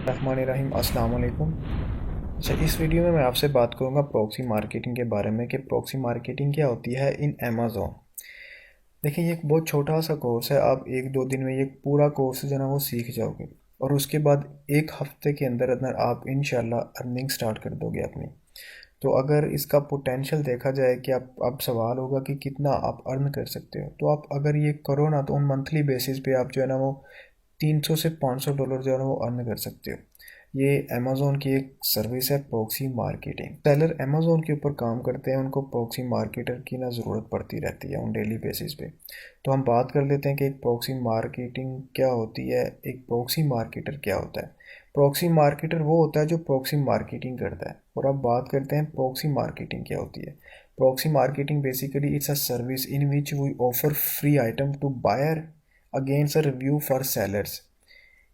रहमानिर्रहीम, अस्सलाम वालेकुम। अच्छा, इस वीडियो में मैं आपसे बात करूंगा प्रॉक्सी मार्केटिंग के बारे में कि प्रॉक्सी मार्केटिंग क्या होती है इन अमेज़न। देखिए, ये एक बहुत छोटा सा कोर्स है। आप एक दो दिन में ये पूरा कोर्स जो है ना वो सीख जाओगे और उसके बाद एक हफ्ते के अंदर अंदर आप इंशाल्लाह अर्निंग स्टार्ट कर दोगे अपनी। तो अगर इसका पोटेंशियल देखा जाए कि आप अब सवाल होगा कि कितना आप अर्न कर सकते हो, तो आप अगर ये करो ना तो मंथली बेसिस पे आप जो है ना वो 300 से $500 जो है ना वो अर्न कर सकते हो। ये अमेज़ोन की एक सर्विस है प्रॉक्सी मार्केटिंग। सेलर अमेज़ोन के ऊपर काम करते हैं, उनको प्रॉक्सी मार्केटर की ना ज़रूरत पड़ती रहती है उन डेली बेसिस पे। तो हम बात कर लेते हैं कि एक प्रॉक्सी मार्केटिंग क्या होती है, एक प्रॉक्सी मार्केटर क्या होता है। प्रॉक्सी मार्केटर वो होता है जो प्रॉक्सी मार्केटिंग करता है। और अब बात करते हैं प्रॉक्सी मार्केटिंग क्या होती है। Proxy marketing basically it's a service in which we offer free item to buyer against a review for sellers.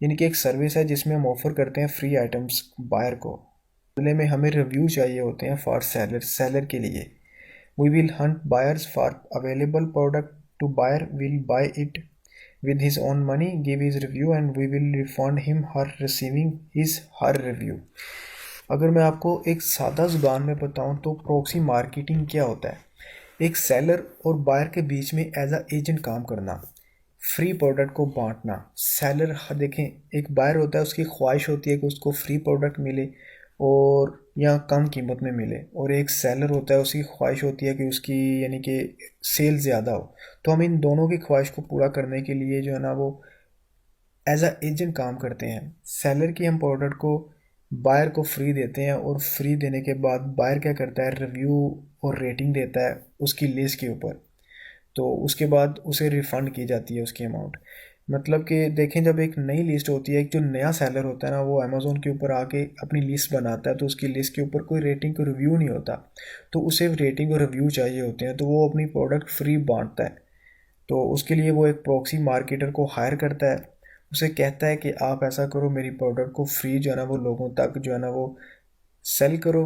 यानी कि एक सर्विस है जिसमें हम ऑफर करते हैं फ्री आइटम्स बायर को, बदले में हमें रिव्यू चाहिए होते हैं फॉर सेलर के लिए। We will hunt buyers for available product to buyer will buy it with his own money, give his review and we will refund him her receiving his her review। अगर मैं आपको एक सादा ज़ुबान में बताऊं तो प्रॉक्सी मार्केटिंग क्या होता है। एक सेलर और बायर के बीच में एज अ एजेंट काम करना, फ्री प्रोडक्ट को बांटना। सेलर देखें, एक बायर होता है, उसकी ख्वाहिश होती है कि उसको फ्री प्रोडक्ट मिले और या कम कीमत में मिले, और एक सेलर होता है, उसकी ख्वाहिश होती है कि उसकी यानी कि सेल ज़्यादा हो। तो हम इन दोनों की ख्वाहिश को पूरा करने के लिए जो है ना वो एज अ एजेंट काम करते हैं। सेलर की हम प्रोडक्ट को बायर को फ्री देते हैं और फ्री देने के बाद बायर क्या करता है, रिव्यू और रेटिंग देता है उसकी लिस्ट के ऊपर। तो उसके बाद उसे रिफ़ंड की जाती है उसकी अमाउंट। मतलब कि देखें, जब एक नई लिस्ट होती है, एक जो नया सेलर होता है ना वो अमेज़ोन के ऊपर आके अपनी लिस्ट बनाता है, तो उसकी लिस्ट के ऊपर कोई रेटिंग को रिव्यू नहीं होता, तो उसे रेटिंग और रिव्यू चाहिए होते हैं, तो वो अपनी प्रोडक्ट फ्री बांटता है। तो उसके लिए वो एक प्रॉक्सी मार्केटर को हायर करता है, उसे कहता है कि आप ऐसा करो, मेरी प्रोडक्ट को फ्री जो है ना वो लोगों तक जो है ना वो सेल करो।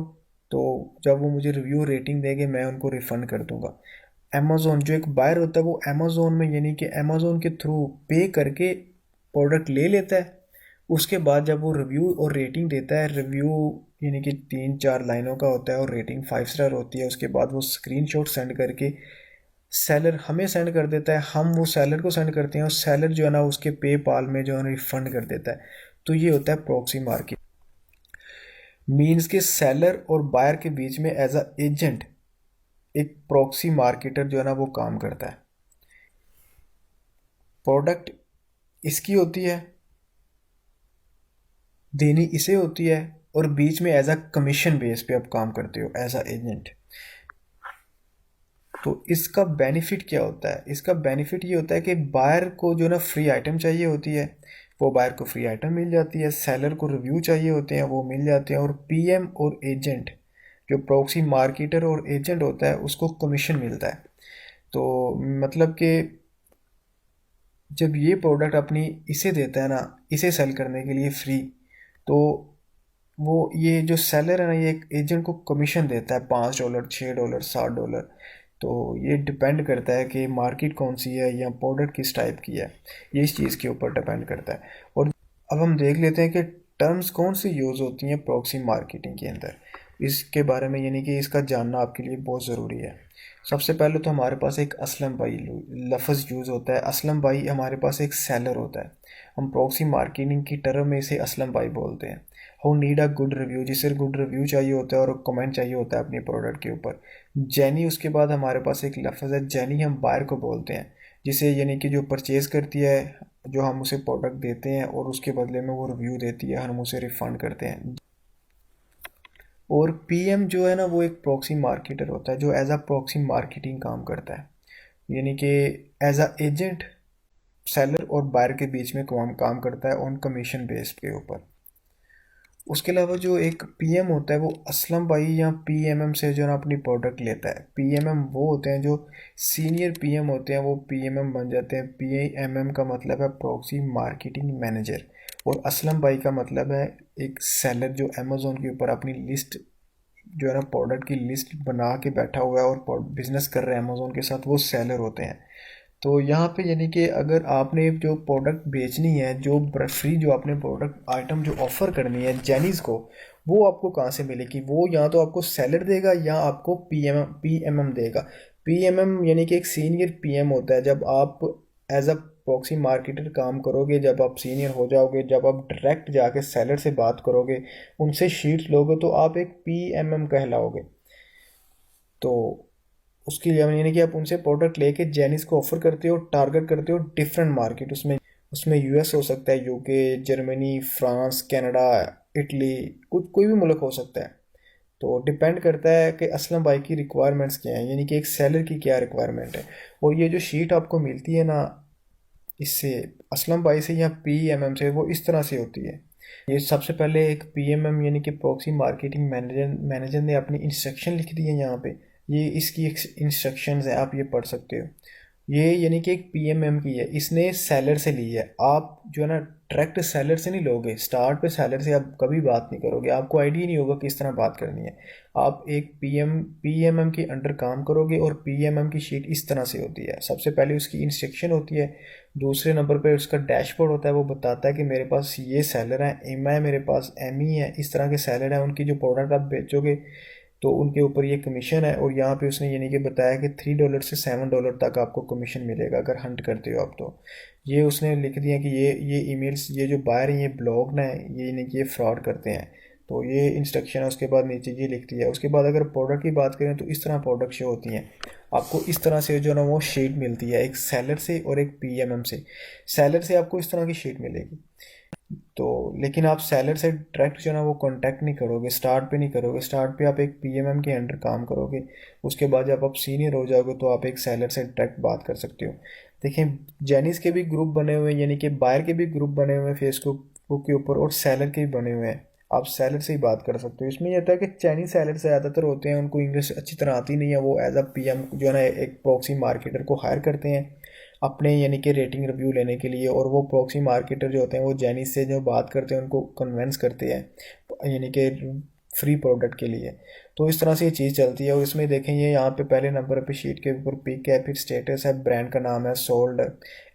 तो जब वो मुझे रिव्यू रेटिंग देंगे मैं उनको रिफ़ंड कर दूंगा। अमेज़ोन जो एक बायर होता है वो अमेज़ोन में यानी कि अमेज़ोन के थ्रू पे करके प्रोडक्ट ले लेता है। उसके बाद जब वो रिव्यू और रेटिंग देता है, रिव्यू यानी कि 3-4 लाइनों का होता है और रेटिंग 5 स्टार होती है, उसके बाद वो स्क्रीनशॉट सेंड करके सेलर हमें सेंड कर देता है, हम वो सेलर को सेंड करते हैं और सेलर जो है ना उसके पेपाल में जो है रिफंड कर देता है। तो ये होता है प्रॉक्सी मार्केट। मीन्स के सेलर और बायर के बीच में एज अ एजेंट एक प्रॉक्सी मार्केटर जो है ना वो काम करता है। प्रोडक्ट इसकी होती है, देनी इसे होती है, और बीच में एज अ कमीशन बेस पे आप काम करते हो एज अ एजेंट। तो इसका बेनिफिट क्या होता है, इसका बेनिफिट ये होता है कि बायर को जो ना फ्री आइटम चाहिए होती है, वो बायर को फ्री आइटम मिल जाती है। सेलर को रिव्यू चाहिए होते हैं, वो मिल जाते हैं। और पीएम और एजेंट, जो प्रॉक्सी मार्केटर और एजेंट होता है, उसको कमीशन मिलता है। तो मतलब कि जब ये प्रोडक्ट अपनी इसे देता है ना, इसे सेल करने के लिए फ्री, तो वो ये जो सेलर है ना ये एक एजेंट को कमीशन देता है, $5, $6, $7। तो ये डिपेंड करता है कि मार्केट कौन सी है या प्रोडक्ट किस टाइप की है, ये इस चीज़ के ऊपर डिपेंड करता है। और अब हम देख लेते हैं कि टर्म्स कौन सी यूज़ होती हैं प्रॉक्सी मार्केटिंग के अंदर। इसके बारे में यानी कि इसका जानना आपके लिए बहुत ज़रूरी है। सबसे पहले तो हमारे पास एक असलम भाई लफ्ज़ यूज़ होता है। असलम भाई हमारे पास एक सेलर होता है, हम प्रॉक्सी मार्केटिंग की टर्म में इसे असलम भाई बोलते हैं। How need a good review, जिसे गुड रिव्यू चाहिए होता है और कमेंट चाहिए होता है अपने प्रोडक्ट के ऊपर। जैनी, उसके बाद हमारे पास एक लफ्ज़ है जैनी, हम बायर को बोलते हैं, जिसे यानी कि जो परचेज़ करती है, जो हम उसे प्रोडक्ट देते हैं और उसके बदले में वो रिव्यू देती है, हम उसे रिफ़ंड करते हैं। और पीएम जो है ना वो एक प्रॉक्सी मार्केटर होता है जो एज अ प्रॉक्सी मार्केटिंग काम करता है, यानी कि एज अ एजेंट सेलर और बायर के बीच में काम करता है ऑन कमीशन बेस के ऊपर। उसके अलावा जो एक पीएम होता है वो असलम भाई या पीएमएम से जो है ना अपनी प्रोडक्ट लेता है। पीएमएम वो होते हैं जो सीनियर पीएम होते हैं, वो पीएमएम बन जाते हैं। पीएमएम का मतलब है प्रॉक्सी मार्केटिंग मैनेजर। और असलम भाई का मतलब है एक सेलर जो अमेज़ोन के ऊपर अपनी लिस्ट जो है ना प्रोडक्ट की लिस्ट बना के बैठा हुआ है और बिजनेस कर रहे हैं अमेज़ोन के साथ, वो सेलर होते हैं। तो यहाँ पे यानी कि अगर आपने जो प्रोडक्ट बेचनी है, जो फ्री जो आपने प्रोडक्ट आइटम जो ऑफ़र करनी है जैनीज़ को, वो आपको कहाँ से मिलेगी? वो या तो आपको सेलर देगा या आपको पीएमएम देगा। पीएमएम यानी कि एक सीनियर पीएम होता है। जब आप एज अ प्रॉक्सी मार्केटर काम करोगे, जब आप सीनियर हो जाओगे, जब आप डायरेक्ट जाके सेलर से बात करोगे, उनसे शीट्स लोगे, तो आप एक पीएमएम कहलाओगे। तो उसकी यानी कि आप उनसे प्रोडक्ट लेके जेनिस को ऑफर करते हो, टारगेट करते हो डिफरेंट मार्केट। उसमें उसमें यूएस हो सकता है, UK, Germany, France, Canada, Italy, कुछ कोई भी मुल्क हो सकता है। तो डिपेंड करता है कि असलम भाई की रिक्वायरमेंट्स क्या हैं, यानी कि एक सेलर की क्या रिक्वायरमेंट है। और ये जो शीट आपको मिलती है ना, इससे असलम भाई से या पीएमएम से, वो इस तरह से होती है। ये सबसे पहले एक पीएमएम यानी कि प्रॉक्सी मार्केटिंग मैनेजर मैनेजर ने अपनी इंस्ट्रक्शन लिख दी है यहाँ पे। ये इसकी इंस्ट्रक्शंस है, आप ये पढ़ सकते हो। ये यानी कि एक पीएमएम की है, इसने सेलर से ली है। आप जो है ना, डायरेक्ट सेलर से नहीं लोगे। स्टार्ट पे सेलर से आप कभी बात नहीं करोगे, आपको आइडिया नहीं होगा किस तरह बात करनी है। आप एक पीएमएम के अंडर काम करोगे, और पीएमएम की शीट इस तरह से होती है। सबसे पहले उसकी इंस्ट्रक्शन होती है, दूसरे नंबर पे उसका डैशबोर्ड होता है। वो बताता है कि मेरे पास ये सेलर है, एम आई मेरे पास एम ई है, इस तरह के सेलर हैं। उनकी जो प्रोडक्ट आप बेचोगे तो उनके ऊपर ये कमीशन है। और यहाँ पे उसने यानी कि बताया कि $3 से $7 तक आपको कमीशन मिलेगा अगर हंट करते हो आप। तो ये उसने लिख दिया कि ये ईमेल्स, ये जो बायर हैं, ये ब्लॉग ना है, ये यानी कि ये फ्रॉड करते हैं। तो ये इंस्ट्रक्शन है। उसके बाद नीचे ये लिख दिया। उसके बाद अगर प्रोडक्ट की बात करें तो इस तरह प्रोडक्ट शो होती हैं आपको। इस तरह से जो ना वो शीट मिलती है, एक सेलर से और एक पीएमएम से। सेलर से आपको इस तरह की शीट मिलेगी। तो लेकिन आप सेलर से डायरेक्ट जो है ना वो कांटेक्ट नहीं करोगे, स्टार्ट पे नहीं करोगे। स्टार्ट पे आप एक पीएमएम के अंडर काम करोगे। उसके बाद जब आप सीनियर हो जाओगे तो आप एक सेलर से डायरेक्ट बात कर सकते हो। देखिए, जेनिस के भी ग्रुप बने हुए हैं, यानी कि बायर के भी ग्रुप बने हुए हैं फेसबुक के ऊपर, और सेलर के भी बने हुए हैं। आप सेलर से ही बात कर सकते हो। इसमें यह होता है कि चाइनीज सेलर ज़्यादातर होते हैं, उनको इंग्लिश अच्छी तरह आती नहीं है। वो एज अ पीएम जो है ना एक प्रॉक्सी मार्केटर को हायर करते हैं अपने यानी कि रेटिंग रिव्यू लेने के लिए। और वो प्रॉक्सी मार्केटर जो होते हैं वो जेनिस से जो बात करते हैं उनको कन्वेंस करते हैं यानी कि फ्री प्रोडक्ट के लिए। तो इस तरह से ये चीज़ चलती है। और इसमें देखें, ये यहाँ पे पहले नंबर पे शीट के ऊपर पिक है, फिर स्टेटस है, ब्रांड का नाम है, सोल्ड,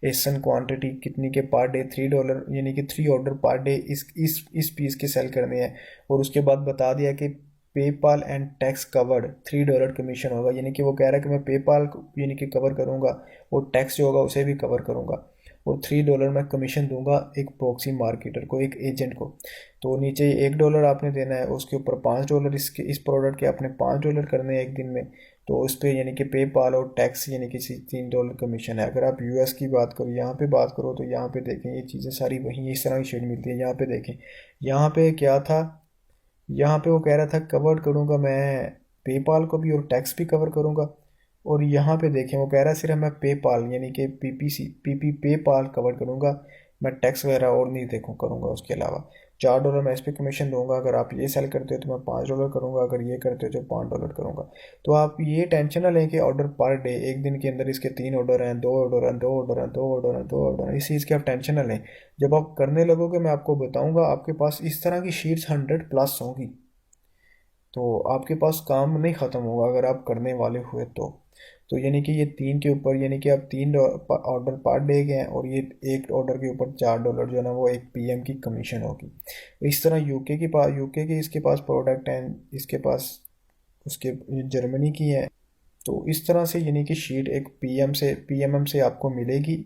एसन क्वांटिटी कितनी के पर डे, $3 यानी कि 3 ऑर्डर पर डे इस पीस के सेल करने हैं। और उसके बाद बता दिया कि PayPal and tax covered, $3 commission होगा। यानी कि वो कह रहा है कि मैं पेपाल यानी कि कवर करूँगा, और टैक्स जो होगा उसे भी कवर करूँगा, और $3 मैं कमीशन दूंगा एक प्रॉक्सी मार्केटर को, एक एजेंट को। तो नीचे $1 आपने देना है, उसके ऊपर $5 इसके इस प्रोडक्ट के आपने $5 करने हैं एक दिन में। तो उस पर यानी कि पेपाल और टैक्स यानी कि $3 कमीशन है। अगर आप यूएस की बात करो, यहाँ पे बात करो, तो यहाँ पे देखें ये चीज़ें सारी वहीं इस तरह की शेड मिलती है। यहाँ पे देखें, यहाँ पे क्या था, यहाँ पे वो कह रहा था कवर करूँगा मैं पेपाल को भी और टैक्स भी कवर करूँगा। और यहाँ पे देखें, वो कह रहा है सिर्फ मैं पेपाल यानी कि पीपी पेपाल कवर करूँगा, मैं टैक्स वगैरह और नहीं देखूँ करूँगा। उसके अलावा $4 मैं इस पर कमीशन दूंगा। अगर आप ये सेल करते हो तो मैं $5 करूँगा, अगर ये करते हो तो $5 करूँगा। तो आप ये टेंशन ना लें कि ऑर्डर पर डे, एक दिन के अंदर इसके 3 ऑर्डर हैं, 2 ऑर्डर हैं, 2 ऑर्डर हैं, 2 ऑर्डर हैं, 2 ऑर्डर हैं, इस चीज़ की आप टेंशन ना लें। जब आप करने लगोगे मैं आपको बताऊँगा, आपके पास इस तरह की शीट्स 100+ होंगी। तो आपके पास काम नहीं ख़त्म होगा अगर आप करने वाले हुए तो यानी कि ये 3 के ऊपर, यानी कि आप 3 ऑर्डर पर डे के हैं, और ये एक ऑर्डर के ऊपर $4 जो है ना वो एक पीएम की कमीशन होगी। इस तरह यूके के इसके पास प्रोडक्ट हैं, इसके पास उसके जर्मनी की है। तो इस तरह से यानी कि शीट एक पीएमएम से आपको मिलेगी,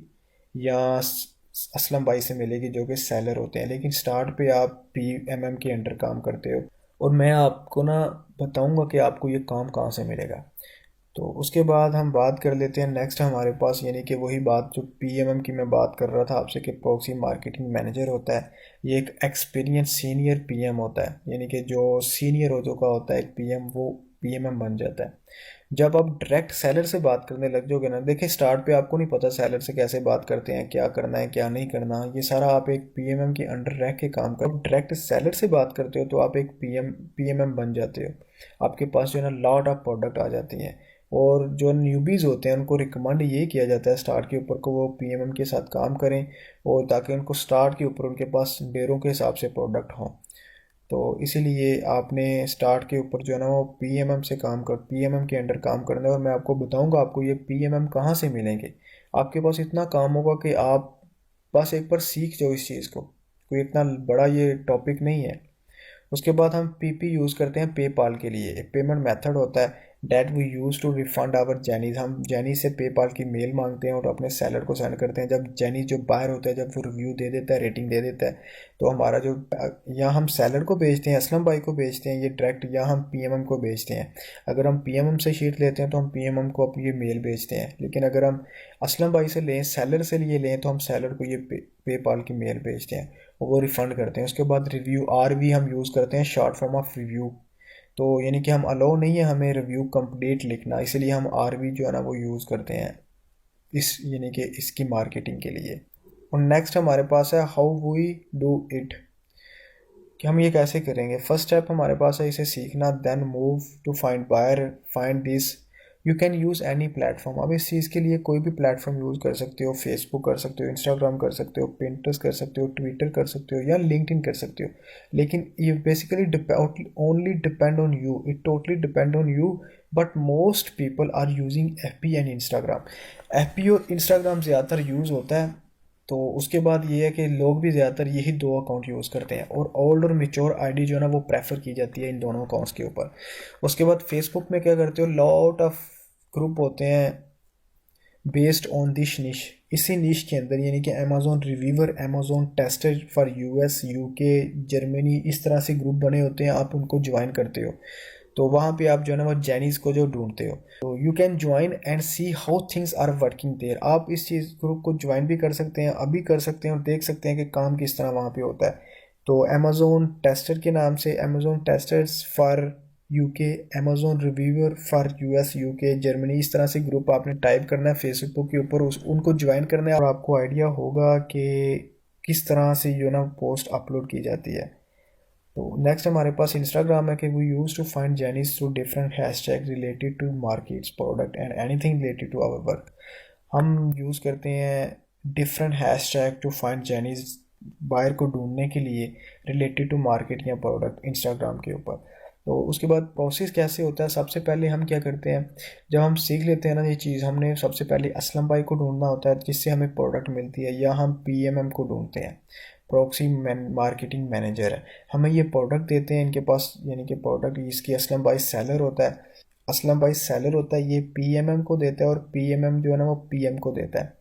या असलम भाई से मिलेगी जो कि सेलर होते हैं। लेकिन स्टार्ट पे आप पीएमएम के अंडर काम करते हो। और मैं आपको ना बताऊंगा कि आपको ये काम कहाँ से मिलेगा। तो उसके बाद हम बात कर लेते हैं नेक्स्ट हमारे पास, यानी कि वही बात जो पीएमएम की मैं बात कर रहा था आपसे कि प्रॉक्सी मार्केटिंग मैनेजर होता है। ये एक एक्सपीरियंस सीनियर पीएम होता है, यानी कि जो सीनियर हो चुका होता है एक पीएम, वो पीएमएम बन जाता है। जब आप डायरेक्ट सेलर से बात करने लग जाओगे ना, देखिए स्टार्ट पे आपको नहीं पता सेलर से कैसे बात करते हैं, क्या करना है क्या नहीं करना, ये सारा आप एक पीएमएम के अंडर रह के काम करो। डायरेक्ट सेलर से बात करते हो तो आप एक पीएमएम बन जाते हो। आपके पास जो है ना लॉट ऑफ प्रोडक्ट आ जाती हैं। और जो न्यूबीज़ होते हैं उनको रिकमेंड ये किया जाता है स्टार्ट के ऊपर को वो पीएमएम के साथ काम करें, और ताकि उनको स्टार्ट के ऊपर उनके पास डेरों के हिसाब से प्रोडक्ट हों। तो इसीलिए आपने स्टार्ट के ऊपर जो है ना वो पीएमएम के अंडर काम करना है। और मैं आपको बताऊंगा आपको ये पीएमएम कहाँ से मिलेंगे। आपके पास इतना काम होगा कि आप बस एक बार सीख जाओ इस चीज़ को, कोई इतना बड़ा ये टॉपिक नहीं है। उसके बाद हम पीपी यूज़ करते हैं पेपाल के लिए। एक पेमेंट मेथड होता है that we use to refund our जैनीज। हम जैनी से पेपाल की मेल मांगते हैं और अपने सेलर को सेंड करते हैं। जब जैनी जो बाहर होता है, जब वो रिव्यू दे देता है, रेटिंग दे देता है, तो हमारा जो या हम सेलर को भेजते हैं, असलम भाई को भेजते हैं ये डायरेक्ट, या हम पीएमएम को भेजते हैं। अगर हम पीएमएम से शीट लेते हैं तो हम पीएमएम को अपनी ये मेल भेजते हैं। लेकिन अगर हम असलम भाई से लें, सेलर से लिए लें, तो हम सेलर को ये पेपाल की मेल भेजते हैं और वो रिफ़ंड करते हैं। उसके बाद रिव्यू आरवी हम यूज़ करते हैं, शॉर्ट फॉर्म ऑफ रिव्यू। तो यानी कि हम अलाउ नहीं है हमें रिव्यू कंप्लीट लिखना, इसलिए हम आरवी जो है ना वो यूज़ करते हैं इस यानी कि इसकी मार्केटिंग के लिए। और नेक्स्ट हमारे पास है हाउ वी डू इट, कि हम ये कैसे करेंगे। फर्स्ट स्टेप हमारे पास है इसे सीखना, then move to find buyer, find this. You can use any platform. अब इस चीज़ के लिए कोई भी प्लेटफॉर्म यूज़ कर सकते हो, फेसबुक कर सकते हो, इंस्टाग्राम कर सकते हो, पिंटरेस्ट कर सकते हो, ट्विटर कर सकते हो, या लिंक्डइन कर सकते हो। लेकिन ये basically only depend on you, it totally depend on you. But most people are using FB and Instagram. FB और इंस्टाग्राम ज़्यादातर यूज़ होता है। तो उसके बाद ये है कि लोग भी ज़्यादातर यही दो अकाउंट यूज़ करते हैं, और ओल्ड और मेच्योर आईडी जो है ना वो प्रेफर की जाती है इन दोनों अकाउंट्स के ऊपर। उसके बाद फेसबुक में क्या करते हो, लॉट ऑफ ग्रुप होते हैं बेस्ड ऑन दिस निश। इसी निश के अंदर यानी कि Amazon reviewer, Amazon tester for US, UK, Germany, इस तरह से ग्रुप बने होते हैं। आप उनको ज्वाइन करते हो तो वहाँ पे आप जो है ना वो जैनीज़ को जो ढूंढते हो, तो you can join and see how things are working there. आप इस चीज़ ग्रुप को ज्वाइन भी कर सकते हैं, अभी कर सकते हैं, और देख सकते हैं कि काम किस तरह वहाँ पे होता है। तो अमेजोन टेस्टर के नाम से, Amazon testers for UK, Amazon reviewer for US, UK, Germany, इस तरह से ग्रुप आपने टाइप करना है फेसबुक के ऊपर, उनको ज्वाइन करना है, और आपको आइडिया होगा कि किस तरह से जो ना पोस्ट अपलोड की जाती है। तो नेक्स्ट हमारे पास इंस्टाग्राम है कि we use to find journeys through different hashtag related to markets, product and anything related to our work. हम यूज़ करते हैं different hashtag to find journeys, buyer को ढूंढने के लिए, रिलेटेड टू मार्केट या प्रोडक्ट इंस्टाग्राम के ऊपर। तो उसके बाद प्रोसेस कैसे होता है, सबसे पहले हम क्या करते हैं, जब हम सीख लेते हैं ना ये चीज़, हमने सबसे पहले असलम भाई को ढूंढना होता है जिससे हमें प्रोडक्ट मिलती है, या हम पीएमएम को ढूंढते हैं, प्रॉक्सी मार्केटिंग मैनेजर है, हमें ये प्रोडक्ट देते हैं इनके पास, यानी कि प्रोडक्ट इसकी असलम भाई सेलर होता है, असलम भाई सेलर होता है, ये पीएमएम को देता है, और पीएमएम जो है ना वो पीएम को देता है।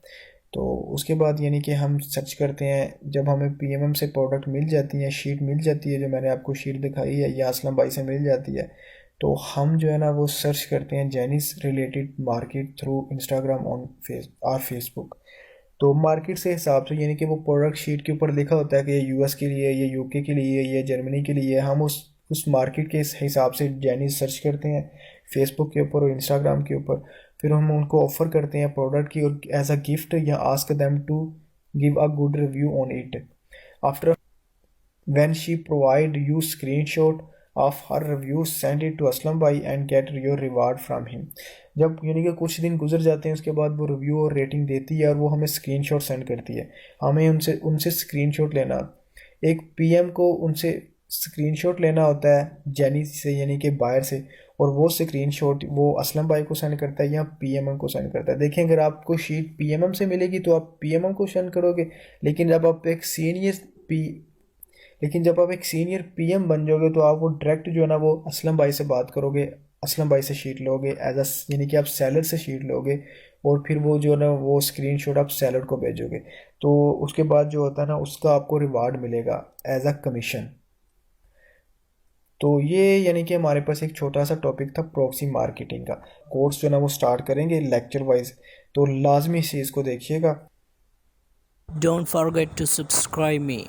तो उसके बाद यानी कि हम सर्च करते हैं, जब हमें पीएमएम से प्रोडक्ट मिल जाती है, शीट मिल जाती है, जो मैंने आपको शीट दिखाई है, या असलम भाई से मिल जाती है, तो हम जो है ना वो सर्च करते हैं जैनिस related market through Instagram on Facebook. तो मार्केट से हिसाब से यानी कि वो प्रोडक्ट शीट के ऊपर लिखा होता है कि ये यूएस के लिए, ये यूके के लिए, ये जर्मनी के लिए, हम उस मार्केट के हिसाब से जैनीज सर्च करते हैं फेसबुक के ऊपर और इंस्टाग्राम के ऊपर। फिर हम उनको ऑफ़र करते हैं प्रोडक्ट की, और एज अ गिफ्ट, या ask them to give a good review on it. After when she provide you screenshot of her review, send it to Aslam भाई and get your reward from him। जब यानी कि कुछ दिन गुजर जाते हैं उसके बाद वो रिव्यू और रेटिंग देती है और वो हमें स्क्रीनशॉट सेंड करती है। हमें उनसे उनसे स्क्रीनशॉट लेना, एक पीएम को उनसे स्क्रीनशॉट लेना होता है जैनी से यानी कि बायर से, और वो स्क्रीनशॉट वो असलम भाई को सेंड करता है या पीएमएम को सेंड करता है। देखें, अगर आपको शीट पीएमएम से मिलेगी तो आप पीएमएम को सेंड करोगे, लेकिन जब आप एक सीनियर पीएम बन जाओगे तो आप वो डायरेक्ट जो है ना वो असलम भाई से बात करोगे, असलम भाई से शीट लोगे एज अ, यानी कि आप सेलर से शीट लोगे, और फिर वो जो है ना वो स्क्रीनशॉट आप सेलर को भेजोगे। तो उसके बाद जो होता है ना उसका आपको रिवार्ड मिलेगा एज अ कमीशन। तो ये यानी कि हमारे पास एक छोटा सा टॉपिक था प्रॉक्सी मार्केटिंग का। कोर्स जो है ना वो स्टार्ट करेंगे लेक्चर वाइज, तो लाजमी इस चीज़ को देखिएगा। Don't forget to subscribe me.